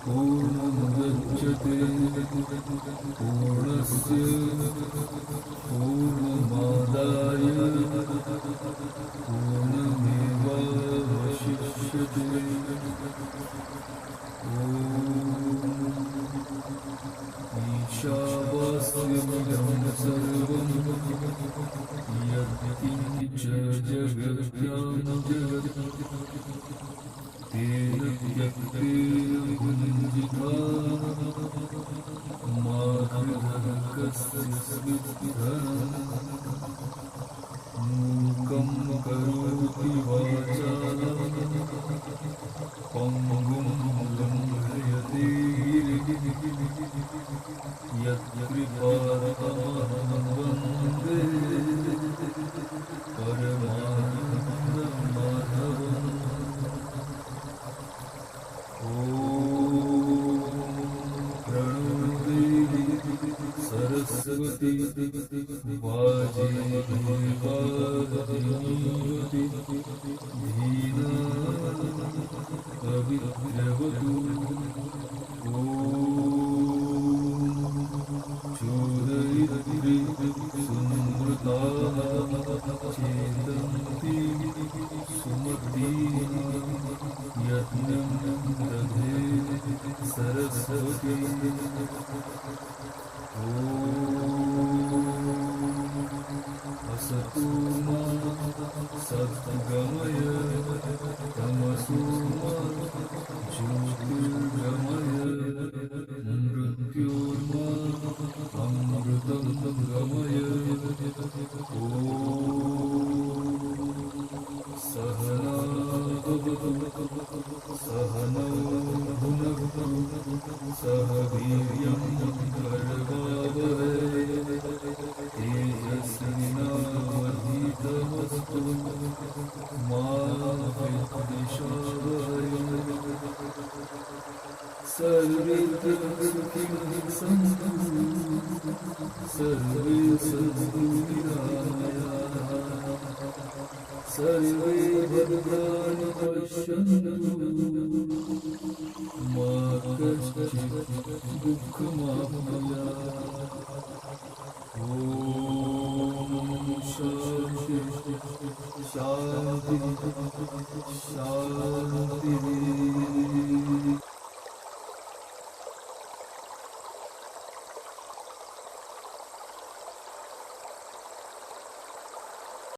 पूर्णमुदच्यते पूर्णस्य पूर्णमादाय पूर्णमेवावशिष्यते। ईशावास्यमिदं सर्वं यत्किञ्च जगत्यां जगत् तेन त्यक्तेन भुञ्जिता मा गृहः कस्य स्विद्धः। मूकं करोति वाचालं पङ्गुं लङ्घयते गिरिं यत्कृपातमहं वन्दे परमानन्दमाधवम्। ॐ प्रणो देवी सरस्वती वाजेवाधीमति धीना अविद्रवतु। ॐ चोदयित्रि सुमृताः चेतन्ति सुमतीः यज्ञं दधे सरस्वती। ॐ असतो मा सद्गमय तमसो मा ज्योतिर्गमय मृत्योर्मा अमृतं गमय। ॐ सहना भवतु सहनौ भुनक्तु सह वीर्यं करवावहै तेजस्विनावधीतमस्तु मा विद्विषावहै। सर्वे सुखिनः सन्तु सर्वे सन्तु निरामयाः सर्वे भद्राणि पश्यन्तु मा कश्चित् दुःखमाप्नुयात्। ॐ शान्ति शान्ति